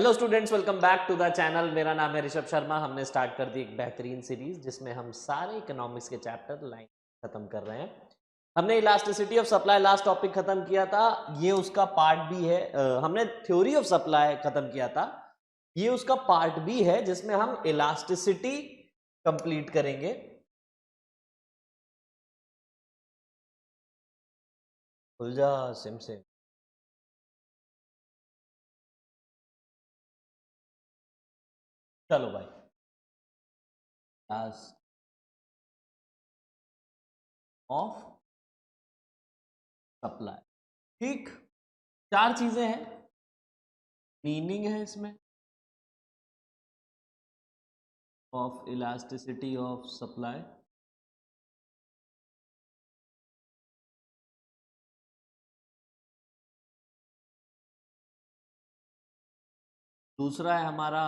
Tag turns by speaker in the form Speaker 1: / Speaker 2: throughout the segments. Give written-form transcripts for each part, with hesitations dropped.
Speaker 1: Hello students, welcome back to the channel. मेरा नाम है ऋषभ शर्मा। हमने स्टार्ट कर दी एक बेहतरीन सीरीज जिसमें हम सारे इकोनॉमिक्स के चैप्टर लाइन खत्म कर रहे हैं। हमने elasticity of supply last topic खत्म किया था, ये उसका पार्ट भी है। हमने थ्योरी ऑफ सप्लाई खत्म किया था, ये उसका पार्ट भी है जिसमें हम इलास्टिसिटी कंप्लीट करेंगे। खुल जा सिम से। चलो भाई, क्लास ऑफ सप्लाई। ठीक, चार चीजें हैं, मीनिंग है इसमें ऑफ इलास्टिसिटी ऑफ सप्लाई। दूसरा है हमारा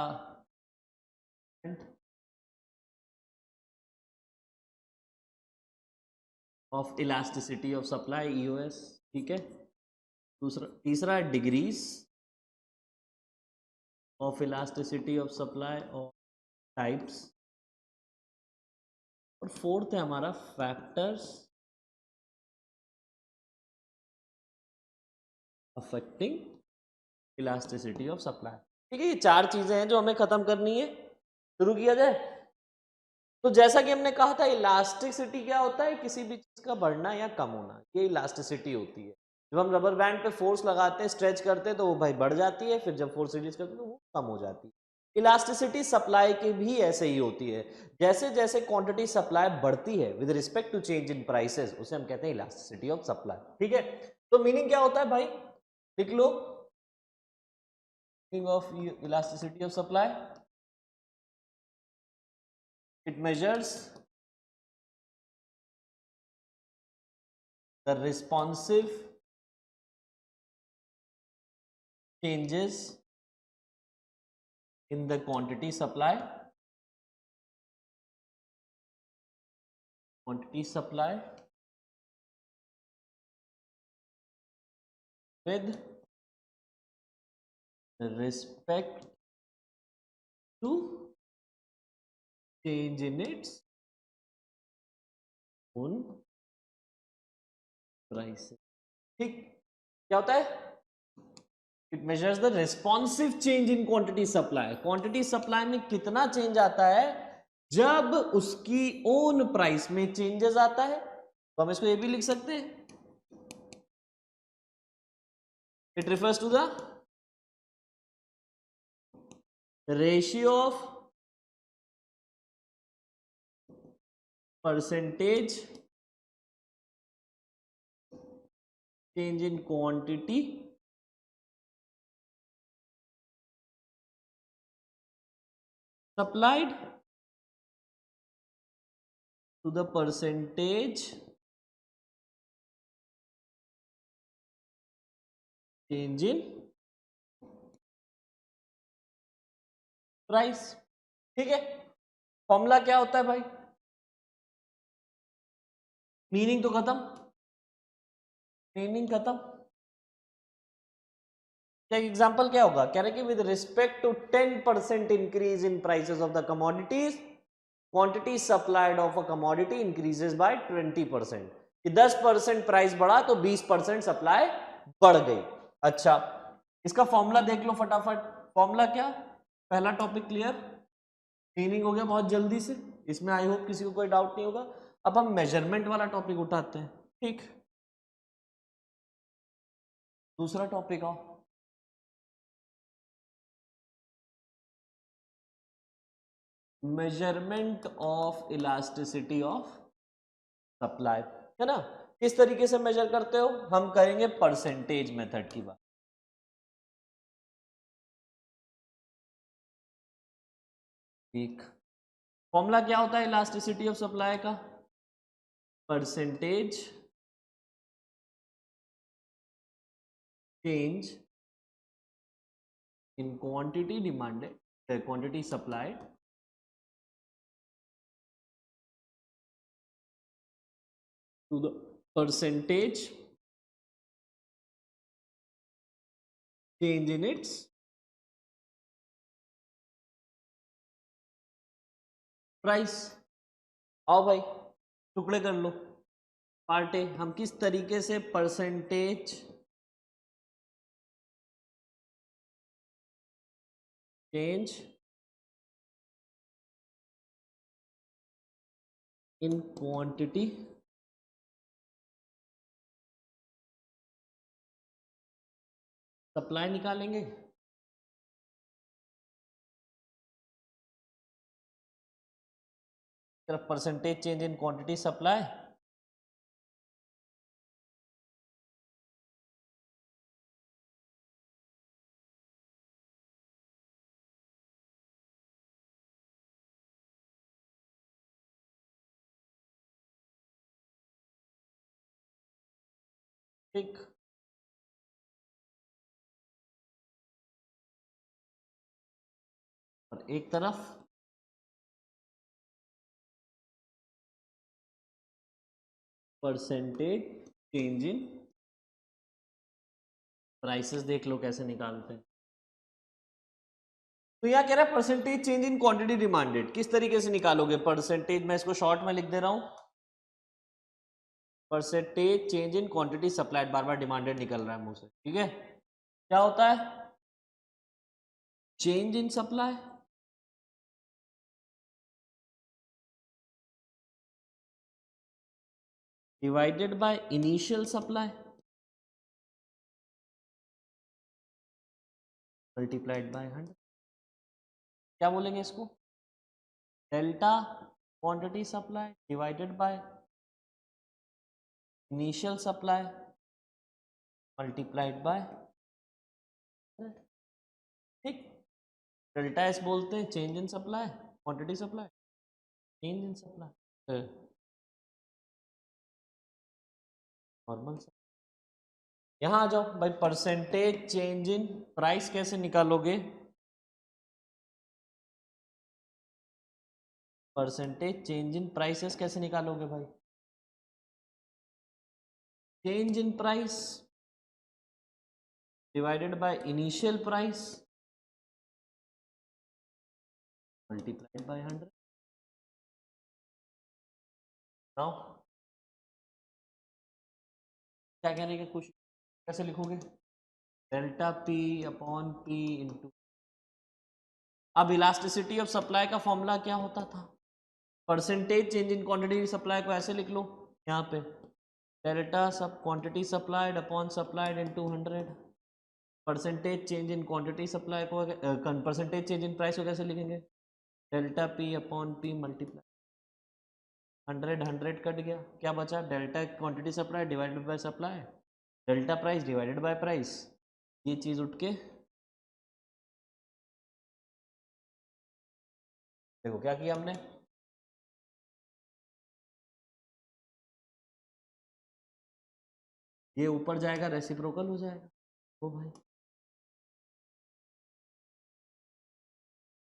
Speaker 1: of elasticity of supply, EOS. ठीक है, तीसरा है degrees of elasticity of supply और टाइप्स। और फोर्थ है हमारा factors affecting elasticity of supply. ठीक है, ये चार चीजें हैं जो हमें खत्म करनी है। शुरू किया जाए। तो जैसा कि हमने कहा था, इलास्टिसिटी क्या होता है? किसी भी चीज का बढ़ना या कम होना, ये इलास्टिसिटी होती है। जब हम रबर बैंड पे फोर्स लगाते हैं, स्ट्रेच करते हैं, तो वो भाई बढ़ जाती है, फिर जब फोर्स रिलीज करते हैं तो वो कम हो जाती है। इलास्टिसिटी सप्लाई की भी ऐसे ही होती है। जैसे जैसे क्वांटिटी सप्लाई बढ़ती है with respect to change in prices, उसे हम कहते हैं इलास्टिसिटी ऑफ सप्लाई। ठीक है, तो मीनिंग क्या होता है भाई? लिख लो, meaning of elasticity of supply. It measures the responsive changes in the quantity supply with respect to change in its own price। ठीक, क्या होता है? It measures the responsive change in quantity supply. Quantity supply में कितना change आता है जब उसकी ओन प्राइस में चेंजेस आता है। तो हम इसको ये भी लिख सकते हैं, it refers to the ratio of percentage change in quantity supplied to the percentage change in price. ठीक है, फॉर्मूला क्या होता है भाई? मीनिंग तो खत्म, मीनिंग खत्म। क्या एग्जांपल क्या होगा? कह रहे कि with respect to 10% increase in prices of the commodities, quantity supplied of a commodity increases by 20%। कि 10% प्राइस बढ़ा तो 20% सप्लाई बढ़ गई। अच्छा, इसका फॉर्मूला देख लो फटाफट। फॉर्मूला क्या? पहला टॉपिक क्लियर, मीनिंग हो गया बहुत जल्दी से। इसमें आई होप किसी को कोई डाउट नहीं होगा। अब हम मेजरमेंट वाला टॉपिक उठाते हैं। ठीक, दूसरा टॉपिक आओ, measurement of elasticity of supply. है ना? किस तरीके से मेजर करते हो? हम करेंगे परसेंटेज मेथड की बात। ठीक, फॉर्मूला क्या होता है इलास्टिसिटी ऑफ सप्लाई का? Percentage change in quantity demanded, quantity supplied to the percentage change in its price. आओ भाई टुकड़े कर लो। पार्ट ए, हम किस तरीके से percentage change in quantity supply निकालेंगे। तरफ percentage change in quantity supply, ठीक। और एक तरफ परसेंटेज चेंज इन प्राइसेस, देख लो कैसे निकालते हैं। तो यहां कह रहा है percentage change in quantity demanded, किस तरीके से निकालोगे परसेंटेज, मैं इसको शॉर्ट में लिख दे रहा हूं, percentage change in quantity supplied, bar bar demanded निकल रहा है मुंह से, ठीक है। क्या होता है change in supply divided by initial supply multiplied by 100। क्या बोलेंगे इसको, delta quantity supply divided by initial supply multiplied by, ठीक। डेल्टा एस बोलते हैं change in supply, quantity supply change in supply normal. यहां आ जाओ भाई, परसेंटेज चेंज इन प्राइस कैसे निकालोगे, परसेंटेज चेंज इन प्राइसेस कैसे निकालोगे भाई, change in price divided by initial price multiplied by 100। Now क्या कहने का कुछ, कैसे लिखोगे, delta P upon P into, अब इलास्टिसिटी ऑफ सप्लाई का फॉर्मूला क्या होता था, percentage change in quantity supply को ऐसे लिख लो, यहाँ पे डेल्टा सब quantity supplied upon supplied into 100। Percentage change in quantity supply को परसेंटेज चेंज इन प्राइस को कैसे लिखेंगे, delta P upon P multiply 100 cut गया, क्या बचा, delta quantity supply divided by supply, delta price divided by price, ये चीज उठ के देखो क्या किया हमने, ये ऊपर जाएगा रेसिप्रोकल हो जाएगा, ओ भाई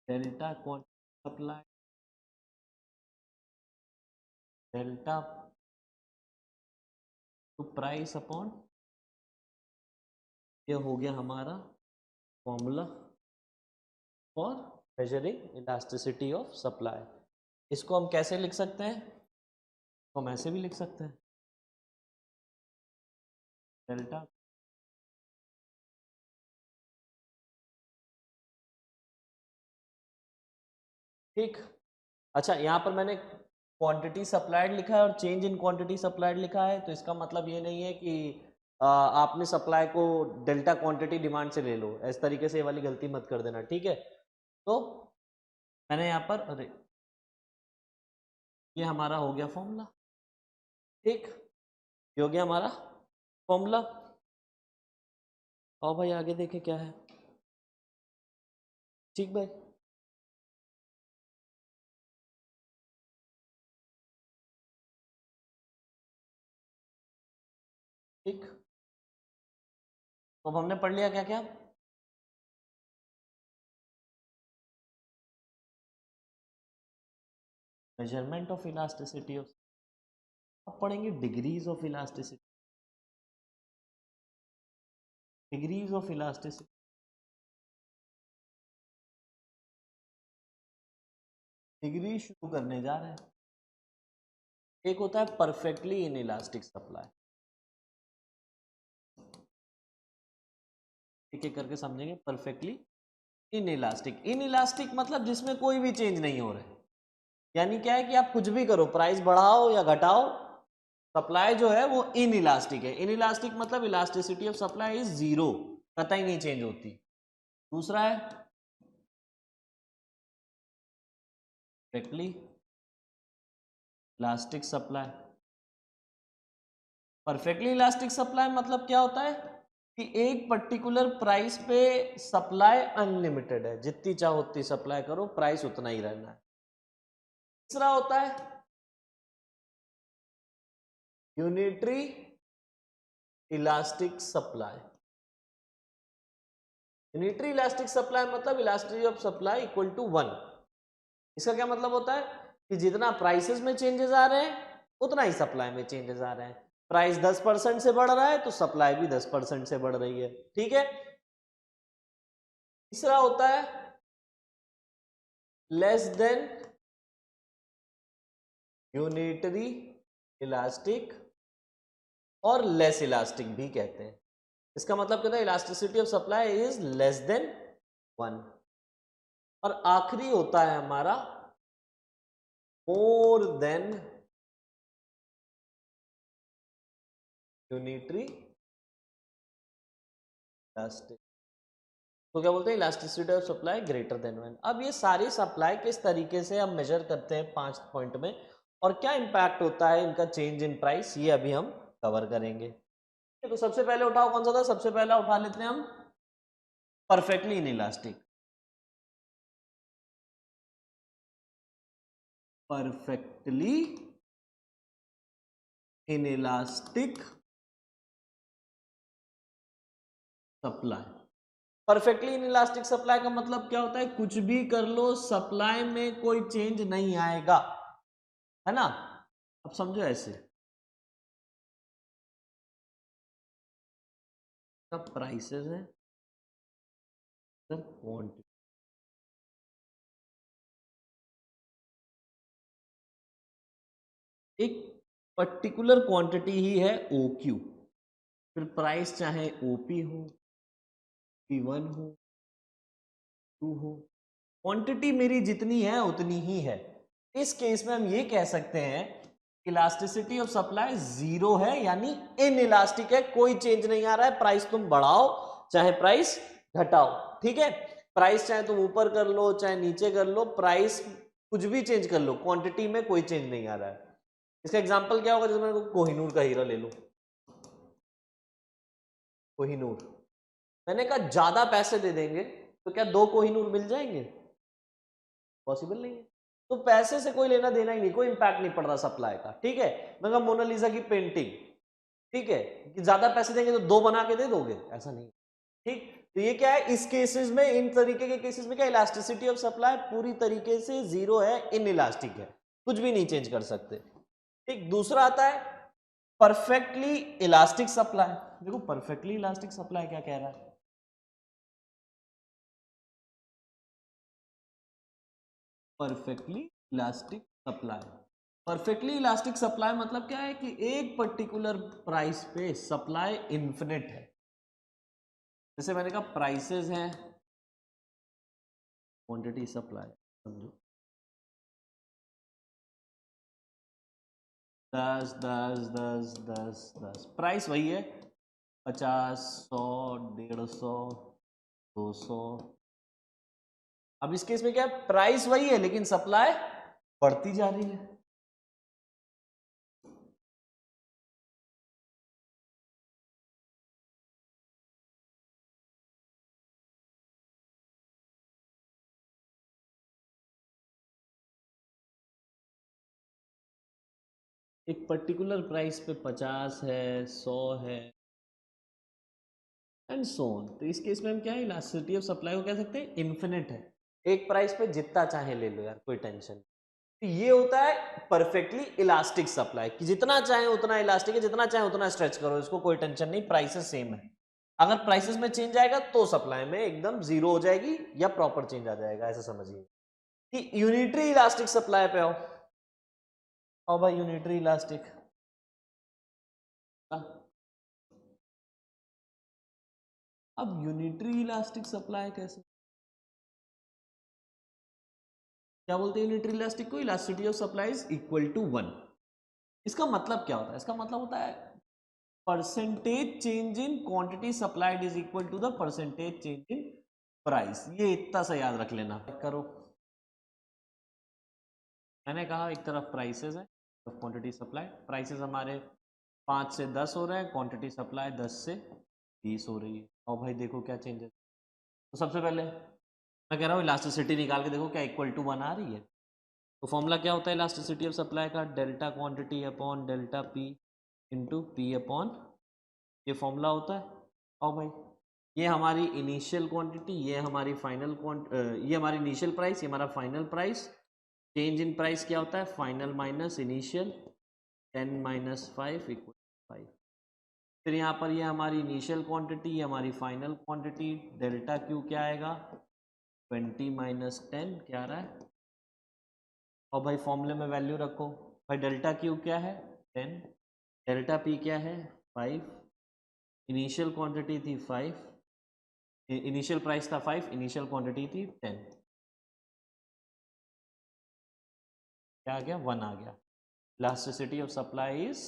Speaker 1: delta quantity supply delta two price upon, ये हो गया हमारा formula for measuring elasticity of supply. इसको हम कैसे लिख सकते हैं, तो हम ऐसे भी लिख सकते हैं, डेल्टा ठीक। अच्छा यहाँ पर मैंने क्वांटिटी सप्लाइड लिखा है और चेंज इन क्वांटिटी सप्लाइड लिखा है, तो इसका मतलब ये नहीं है कि आपने सप्लाई को डेल्टा क्वांटिटी डिमांड से ले लो, इस तरीके से ये वाली गलती मत कर देना, ठीक है। तो मैंने यहाँ पर, अरे ये हमारा हो गया फॉर्मूला, ठीक, ये हो गया हमारा फॉर्मूला। और भाई आगे देखे क्या है, ठीक भाई, ठीक। तो अब हमने पढ़ लिया क्या क्या, मेजरमेंट ऑफ इलास्टिसिटी ऑफ, अब पढ़ेंगे degrees of elasticity, degrees of elasticity. Degree शुरू करने जा रहे हैं। एक होता है परफेक्टली इनइलास्टिक सप्लाई, एक एक करके समझेंगे। परफेक्टली इनइलास्टिक, इनइलास्टिक मतलब जिसमें कोई भी चेंज नहीं हो रहा है, यानी क्या है कि आप कुछ भी करो, प्राइस बढ़ाओ या घटाओ, सप्लाई जो है वो इनइलास्टिक है। इनइलास्टिक मतलब elasticity of supply is zero, कतई नहीं चेंज होती। दूसरा है perfectly elastic supply. Perfectly elastic supply मतलब क्या होता है कि एक पर्टिकुलर प्राइस पे सप्लाई अनलिमिटेड है, जितनी चाहो उतनी सप्लाई करो, प्राइस उतना ही रहना है। तीसरा होता है unitary elastic supply. Unitary elastic supply मतलब elasticity of supply equal to 1। इसका क्या मतलब होता है कि जितना प्राइसेस में चेंजेस आ रहे हैं उतना ही सप्लाई में चेंजेस आ रहे हैं। प्राइस 10% से बढ़ रहा है तो सप्लाई भी 10% से बढ़ रही है, ठीक है। तीसरा होता है लेस देन यूनिटरी इलास्टिक, और लेस इलास्टिक भी कहते हैं। इसका मतलब कहता है elasticity of supply is less than 1। और आखिरी होता है हमारा मोर देन यूनिटरी इलास्टिक। तो क्या बोलते हैं elasticity of supply greater than 1। अब ये सारी सप्लाई किस तरीके से हम मेजर करते हैं 5 पॉइंट में, और क्या इंपैक्ट होता है इनका चेंज इन प्राइस, ये अभी हम कवर करेंगे। तो सबसे पहले उठाओ, कौन सा था सबसे पहला, उठा लेते हैं हम perfectly inelastic. Perfectly inelastic supply. Perfectly inelastic supply का मतलब क्या होता है, कुछ भी कर लो सप्लाई में कोई चेंज नहीं आएगा, है ना। अब समझो ऐसे, सब प्राइसेस है, क्वांटिटी, एक पर्टिकुलर क्वांटिटी ही है OQ, फिर प्राइस चाहे OP हो, P1 हो, 2 हो, क्वांटिटी मेरी जितनी है उतनी ही है। इस केस में हम ये कह सकते हैं इलास्टिसिटी ऑफ सप्लाई जीरो है, यानी इनइलास्टिक है, कोई चेंज नहीं आ रहा है। प्राइस तुम बढ़ाओ चाहे प्राइस घटाओ, ठीक है। प्राइस चाहे तुम ऊपर कर लो चाहे नीचे कर लो, प्राइस कुछ भी चेंज कर लो, क्वांटिटी में कोई चेंज नहीं आ रहा है। इसका एग्जांपल क्या होगा, जैसे मैं कोहिनूर का हीरा ले लूं। कोहिनूर, मैंने कहा ज्यादा पैसे दे देंगे तो क्या 2 कोहिनूर मिल जाएंगे? पॉसिबल नहीं है। तो पैसे से कोई लेना देना ही नहीं, कोई इंपैक्ट नहीं पड़ रहा सप्लाई का, ठीक है। मैं कहा मोनालिसा की पेंटिंग, ठीक है, कि ज्यादा पैसे देंगे तो 2 बना के दे दोगे, ऐसा नहीं, ठीक। तो ये क्या है, इस केसेस में, इन तरीके के केसेस में क्या इलास्टिसिटी ऑफ सप्लाई पूरी तरीके से जीरो है, इनइलास्टिक है, कुछ भी नहीं चेंज कर सकते, ठीक। दूसरा आता है परफेक्टली इलास्टिक सप्लाई। देखो परफेक्टली इलास्टिक सप्लाई क्या कह रहा है, perfectly elastic supply. Perfectly elastic supply मतलब क्या है कि एक पर्टिकुलर प्राइस पे सप्लाई इन्फिनिट है। जैसे मैंने कहा प्राइसेस हैं, क्वांटिटी सप्लाई, समझो 10 10 10 10 10, प्राइस वही है 50 100 150 200। अब इस केस में क्या है, प्राइस वही है लेकिन सप्लाई बढ़ती जा रही है। एक पर्टिकुलर प्राइस पे 50 है, 100 है, एंड सो ऑन। तो इस केस में हम क्या है, इलास्टिसिटी ऑफ सप्लाई को कह सकते हैं इन्फिनिट है, एक प्राइस पे जितना चाहे ले लो यार, कोई टेंशन। तो ये होता है परफेक्टली इलास्टिक सप्लाई, कि जितना चाहे उतना इलास्टिक है, जितना चाहे उतना स्ट्रेच करो, इसको कोई टेंशन नहीं, प्राइसेस सेम है। अगर प्राइसेस में चेंज आएगा तो सप्लाई में एकदम जीरो हो जाएगी या प्रॉपर चेंज आ जाएगा, ऐसा समझिए। कि यूनिटरी इलास्टिक सप्लाई पे आओ भाई, यूनिटरी इलास्टिक। अब यूनिटरी इलास्टिक सप्लाई कैसे, क्या बोलते हैं यूनिटरी इलास्टिक को? Elasticity of supply is equal to 1। इसका मतलब क्या होता है? इसका मतलब होता है percentage change in quantity supplied is equal to the percentage change in price. ये इतना सा याद रख लेना। करो, मैंने कहा एक तरफ प्राइसेस है, क्वांटिटी सप्लाई, प्राइसेस हमारे 5 से 10 हो रहे हैं, क्वांटिटी सप्लाई 10 से 20 हो रही है। और भाई देखो क्या चेंजेस। तो सबसे पहले मैं कह रहा हूँ इलास्टिसिटी निकाल के देखो क्या इक्वल टू 1 आ रही है। तो फॉर्मूला क्या होता है इलास्टिसिटी ऑफ सप्लाई का? Delta quantity upon delta P into P upon, ये फॉर्मूला होता है। और भाई ये हमारी इनिशियल क्वांटिटी, ये हमारी फाइनल ये हमारी इनिशियल प्राइस, ये हमारा final price. Change in price क्या होता है? Final minus initial, 10 minus 5 equal 5। फिर यहाँ पर ये हमारी इनिशियल क्वांटिटी, ये हमारी फाइनल क्वांटिटी, डेल्टा क्यू क्या आएगा? 20 माइनस 10 क्या आ रहा है? और भाई फॉर्मूले में वैल्यू रखो। भाई डेल्टा क्यू क्या है? 10, डेल्टा पी क्या है? 5, इनिशियल क्वांटिटी थी 5, इनिशियल प्राइस था 5, इनिशियल क्वांटिटी थी 10, क्या आ गया? 1 आ गया। Elasticity of supply is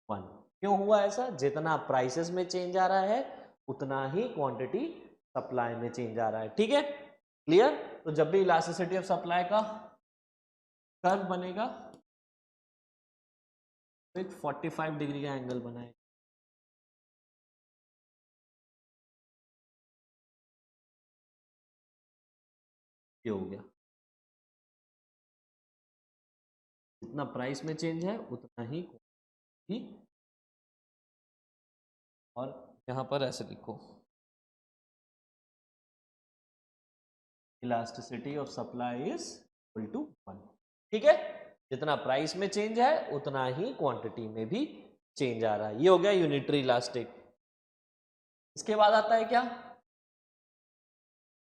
Speaker 1: 1। क्यों हुआ ऐसा? जितना प्राइसेस में चेंज आ रहा है उतना ही क्वांटिटी सप्लाई में चेंज आ रहा है। ठीक है, क्लियर? तो जब भी इलास्टिसिटी ऑफ सप्लाई का कर्व बनेगा तो एक 45 डिग्री का एंगल बनाएगा। ये हो गया, जितना प्राइस में चेंज है उतना ही क्वांटिटी। और यहां पर ऐसे लिखो, elasticity of supply is equal to 1। ठीक है, जितना प्राइस में चेंज है उतना ही क्वांटिटी में भी चेंज आ रहा है। ये हो गया यूनिटरी इलास्टिक। इसके बाद आता है क्या?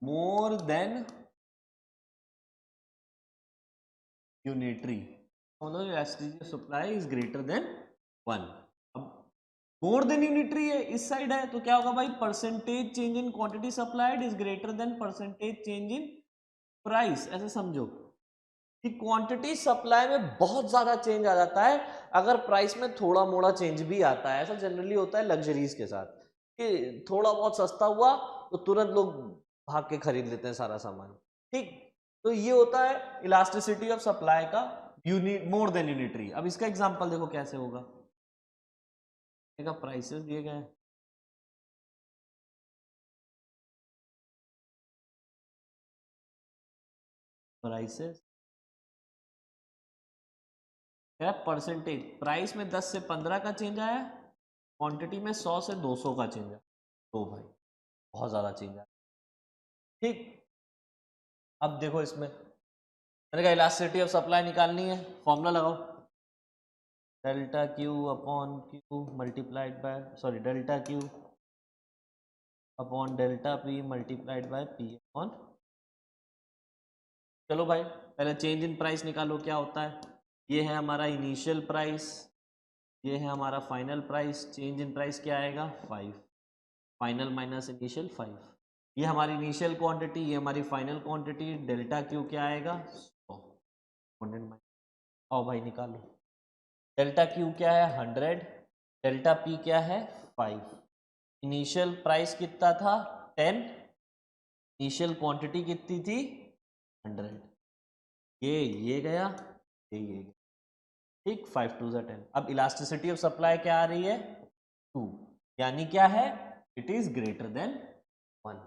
Speaker 1: मोर देन यूनिटरी, मतलब elasticity of supply is greater than 1। अब मोर देन यूनिटरी है, इस साइड है, तो क्या होगा भाई? Percentage change in quantity supplied is greater than percentage change in price. ऐसे समझो कि क्वांटिटी सप्लाई में बहुत ज्यादा चेंज आ जाता है अगर प्राइस में थोड़ा मोड़ा चेंज भी आता है। ऐसा जनरली होता है लग्जरीज के साथ कि थोड़ा बहुत सस्ता हुआ तो तुरंत लोग भाग के खरीद लेते हैं सारा सामान। ठीक, तो ये होता है इलास्टिसिटी ऑफ सप्लाई का यूनिट, मोर देन यूनिटरी। अब इसका एग्जांपल देखो कैसे होगा। प्राइसेस दिए गए हैं, प्राइसेस परसेंटेज, प्राइस में 10 से 15 का चेंज आया, क्वांटिटी में 100 से 200 का चेंज आया। तो भाई बहुत ज्यादा चेंज आया। ठीक, अब देखो इसमें मैंने कहा इलास्टिसिटी ऑफ सप्लाई निकालनी है, फॉर्मूला लगाओ। Delta Q upon Q multiplied by, sorry delta Q upon delta P multiplied by P upon. चलो भाई पहले चेंज इन प्राइस निकालो, क्या होता है? ये है हमारा इनिशियल प्राइस, ये है हमारा final price. Change in price क्या आएगा? 5, फाइनल माइनस इनिशियल 5। ये हमारी इनिशियल क्वांटिटी, ये हमारी फाइनल क्वांटिटी। डेल्टा क्यू क्या आएगा? 100। और भाई निकालो, डेल्टा क्यू क्या है? 100, डेल्टा पी क्या है? 5। इनिशियल प्राइस कितना था? 10, इनिशियल क्वांटिटी कितनी थी? 100। ये गया, ये गया। ठीक, 5 2 10। अब इलास्टिसिटी ऑफ सप्लाई क्या आ रही है? 2, यानी क्या है? It is greater than 1।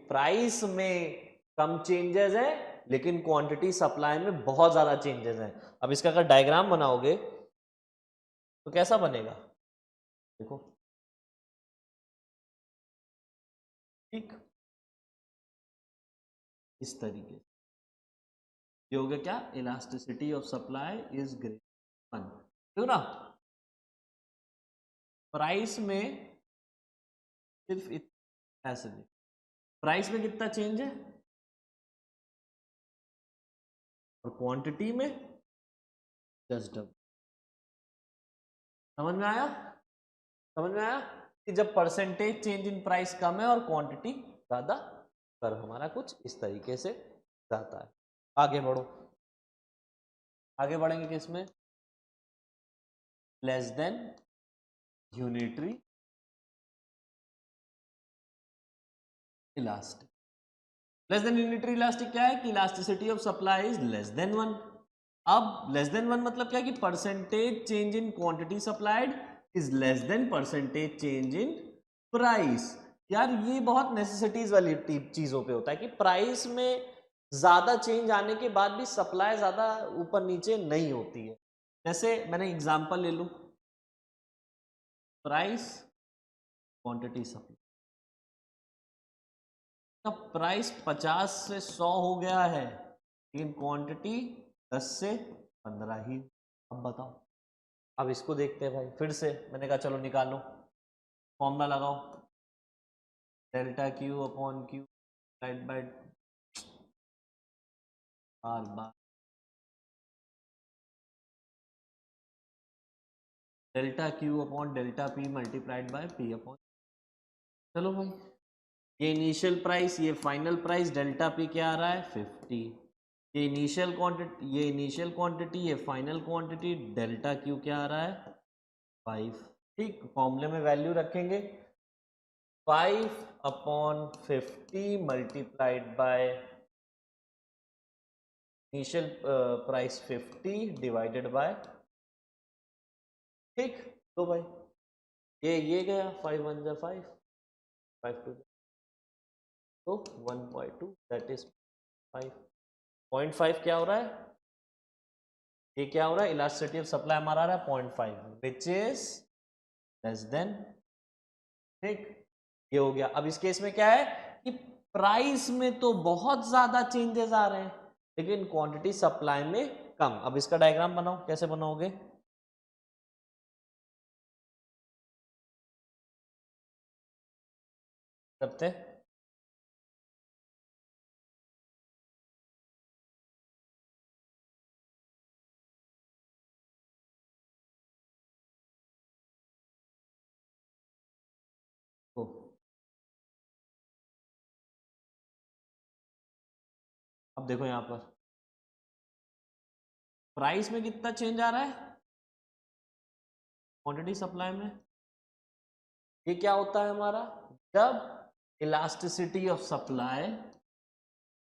Speaker 1: Price में कम चेंजेस है लेकिन क्वांटिटी सप्लाई में बहुत ज्यादा चेंजेस हैं। अब इसका अगर डायग्राम बनाओगे तो कैसा बनेगा? देखो, ठीक इस तरीके से। ये हो गया क्या? Elasticity of supply is greater 1। देखो ना, प्राइस में सिर्फ ऐसे नहीं, प्राइस में कितना चेंज है? और क्वांटिटी में जस्ट डबल। समझ में आया? समझ में आया कि जब परसेंटेज चेंज इन प्राइस कम है और क्वांटिटी ज्यादा, पर हमारा कुछ इस तरीके से जाता है। आगे बढ़ो, आगे बढ़ेंगे किसमें? Less than unitary elastic. Less than unitary elastic क्या है कि elasticity of supply is less than 1। अब लेस देन 1 मतलब क्या कि percentage change in quantity supplied is less than percentage change in price. यार ये बहुत नेसेसिटीज वाली चीजों पे होता है कि प्राइस में ज्यादा चेंज आने के बाद भी सप्लाई ज्यादा ऊपर नीचे नहीं होती है। जैसे मैंने एग्जांपल ले लूं, प्राइस क्वांटिटी सप्लाई, का प्राइस 50 से 100 हो गया है लेकिन क्वांटिटी 10 से 15 ही। अब बताओ, अब इसको देखते हैं भाई। फिर से मैंने कहा चलो निकालो, फॉर्मूला लगाओ, delta Q upon Q divide by are bar, delta Q upon delta P multiplied by P upon. चलो भाई, ये इनिशियल प्राइस, ये फाइनल प्राइस, डेल्टा पी क्या आ रहा है 50, ये इनिशियल क्वांटिटी, ये फाइनल क्वांटिटी, डेल्टा क्यू क्या आ रहा है 5। ठीक, फॉर्मूले में वैल्यू रखेंगे 5 upon 50 multiplied by initial price 50 divided by, ठीक। तो भाई ये गया 5 1 जा 5, 5 2 तो 1.2 दैट इज 5.5 क्या हो रहा है? ये क्या हो रहा है? इलास्टिसिटी ऑफ सप्लाई हमारा आ रहा है 0.5 विच इज लेस देन, ठीक। ये हो गया। अब इस केस में क्या है कि प्राइस में तो बहुत ज्यादा चेंजेस आ रहे हैं लेकिन क्वांटिटी सप्लाई में कम। अब इसका डायग्राम बनाओ, कैसे बनाओगे? करते हैं, तो अब देखो यहां पर प्राइस में कितना चेंज आ रहा है, क्वांटिटी सप्लाई में। ये क्या होता है हमारा? जब इलास्टिसिटी ऑफ सप्लाई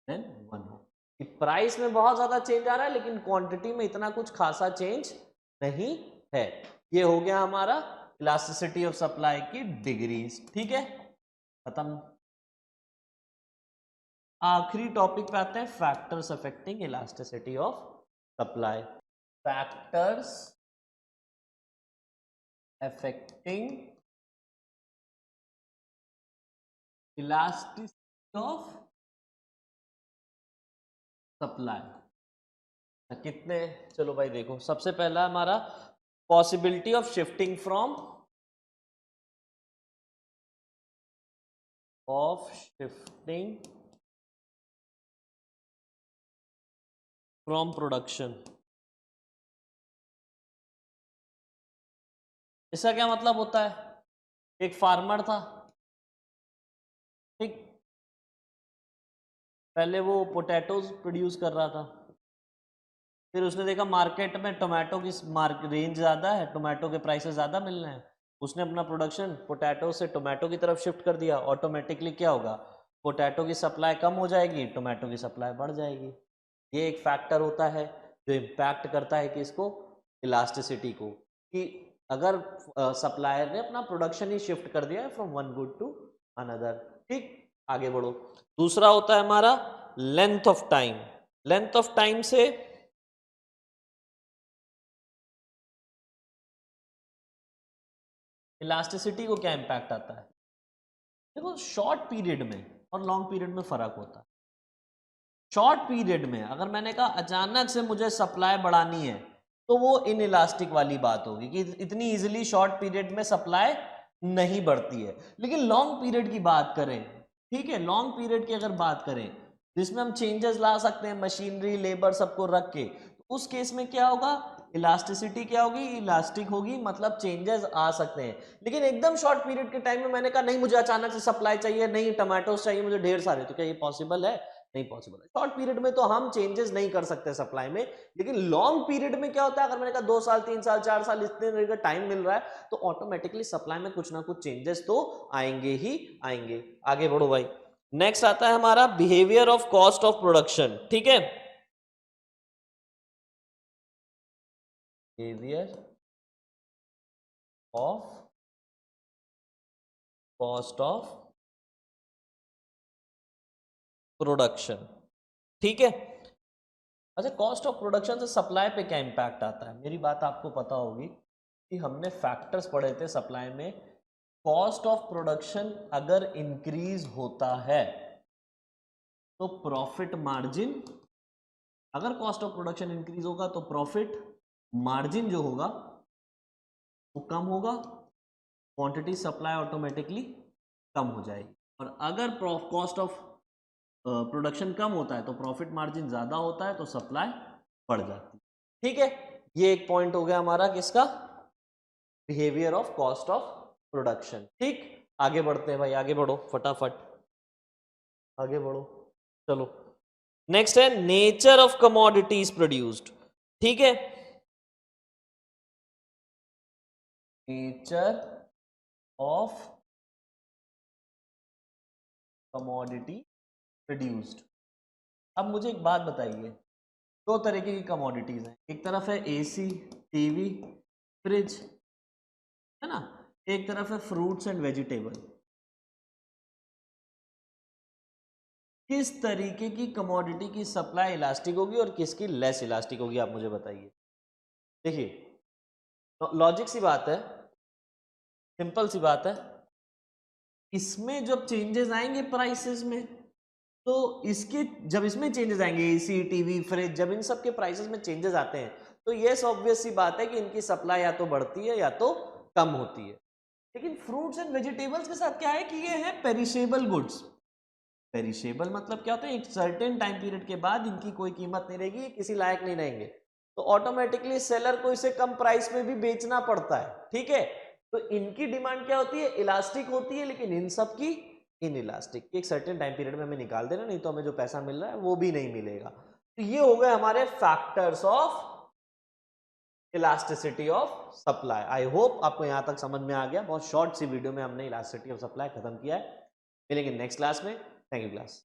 Speaker 1: देन 1 हो, कि प्राइस में बहुत ज्यादा चेंज आ रहा है लेकिन क्वांटिटी में इतना कुछ खासा चेंज नहीं है। ये हो गया हमारा इलास्टिसिटी ऑफ सप्लाई की डिग्रीज, ठीक है, खत्म। आखिरी टॉपिक पे आते हैं, factors affecting elasticity of supply. Factors affecting elasticity of supply कितने? चलो भाई देखो, सबसे पहला हमारा possibility of shifting from production. इसका क्या मतलब होता है? एक फार्मर था, ठीक, पहले वो पोटैटोज प्रोड्यूस कर रहा था, फिर उसने देखा मार्केट में टोमेटो की रेंज ज़्यादा है, टोमेटो के प्राइसेस ज़्यादा मिल रहे हैं, उसने अपना प्रोडक्शन पोटैटो से टोमेटो की तरफ शिफ्ट कर दिया। ऑटोमेटिकली क्या होगा? पोटैटो की सप्लाई कम हो जाएगी, टोमेटो की सप्लाई बढ़ जाएगी। ये एक फैक्टर होता है जो इम्पैक्ट करता है कि इसको इलास्टिसिटी को, कि अगर सप्लायर ने अपना प्रोडक्शन ही शिफ्ट कर दिया है from one good to another, ठीक। आगे बढ़ो, दूसरा होता है हमारा length of time. Length of time से इलास्टिसिटी को क्या इम्पैक्ट आता है? देखो, शॉर्ट पीरियड में और लॉन्ग पीरियड में फर्क होता है। शॉर्ट पीरियड में अगर मैंने कहा अचानक से मुझे सप्लाई बढ़ानी है तो वो इन इलास्टिक वाली बात होगी कि इतनी इजीली शॉर्ट पीरियड में सप्लाई नहीं बढ़ती है। लेकिन लॉन्ग पीरियड की बात करें, ठीक है, लॉन्ग पीरियड की अगर बात करें, जिसमें हम चेंजेस ला सकते हैं, मशीनरी, लेबर सबको रख के। तो उस केस में क्या होगा, इलास्टिसिटी क्या होगी, इलास्टिक होगी, मतलब चेंजेस आ सकते हैं। लेकिन एकदम शॉर्ट पीरियड के टाइम में मैंने कहा नहीं मुझे अचानक से सप्लाई चाहिए, नहीं टमाटोस चाहिए मुझे ढेर सारे, तो क्या ये पॉसिबल है? नहीं पॉसिबल है। शॉर्ट पीरियड में तो हम चेंजेस नहीं कर सकते सप्लाई में, लेकिन लॉन्ग पीरियड में क्या होता है, अगर मैंने कहा 2 साल 3 साल 4 साल इतने का टाइम मिल रहा है, तो ऑटोमेटिकली सप्लाई में कुछ ना कुछ चेंजेस तो आएंगे ही आएंगे। आगे बढ़ो भाई। नेक्स्ट आता है हमारा behaviour of cost of production. ठीक है, behaviour of cost of production. ठीक है, अच्छा कॉस्ट ऑफ प्रोडक्शन से सप्लाई पे क्या इंपैक्ट आता है? मेरी बात आपको पता होगी कि हमने फैक्टर्स पढ़े थे सप्लाई में। कॉस्ट ऑफ प्रोडक्शन अगर इंक्रीज होता है तो प्रॉफिट मार्जिन, अगर कॉस्ट ऑफ प्रोडक्शन इंक्रीज होगा तो प्रॉफिट मार्जिन जो होगा वो कम होगा, क्वांटिटी सप्लाई ऑटोमेटिकली कम हो जाएगी। और अगर कॉस्ट ऑफ प्रोडक्शन कम होता है तो प्रॉफिट मार्जिन ज्यादा होता है, तो सप्लाई बढ़ जाती है। ठीक है, ये एक पॉइंट हो गया हमारा किसका, behaviour of cost of production. ठीक, आगे बढ़ते हैं भाई, आगे बढ़ो फटाफट, आगे बढ़ो। चलो नेक्स्ट है नेचर ऑफ कमोडिटीज प्रोड्यूस्ड। ठीक है, नेचर ऑफ कमोडिटी प्रोड्यूस्ड। अब मुझे एक बात बताइए, दो तरीके की कमोडिटीज हैं, एक तरफ है एसी, टीवी, फ्रिज, है ना, एक तरफ है फ्रूट्स एंड वेजिटेबल। किस तरीके की कमोडिटी की सप्लाई इलास्टिक होगी और किसकी लेस इलास्टिक होगी, आप मुझे बताइए। देखिए लॉजिक सी बात है, सिंपल सी बात है, इसमें जब चेंजेस आएंगे प्राइसेस में, तो इसके जब इसमें चेंजेस आएंगे, एसी, टीवी, फ्रिज, जब इन सब के प्राइसेस में चेंजेस आते हैं, तो ये ऑब्वियस सी बात है कि इनकी सप्लाई या तो बढ़ती है या तो कम होती है। लेकिन फ्रूट्स एंड वेजिटेबल्स के साथ क्या है कि ये है पेरिशेबल गुड्स। पेरिशेबल मतलब क्या होता है, एक सर्टेन टाइम पीरियड के बाद इनकी कोई कीमत नहीं रहेगी, किसी लायक नहीं रहेंगे, तो ऑटोमेटिकली सेलर को इसे कम प्राइस में भी बेचना पड़ता है। ठीक है, तो इनकी डिमांड क्या होती है, इलास्टिक होती है, लेकिन इन सब की इन इलास्टिक। एक सर्टेन टाइम पीरियड में हमें निकाल देना, नहीं तो हमें जो पैसा मिल रहा है वो भी नहीं मिलेगा। तो ये हो गए हमारे factors of elasticity of supply. I hope आपको यहां तक समझ में आ गया। बहुत शॉर्ट सी वीडियो में हमने इलास्टिसिटी ऑफ सप्लाई खत्म किया है। मिलेंगे नेक्स्ट क्लास में। Thank you class.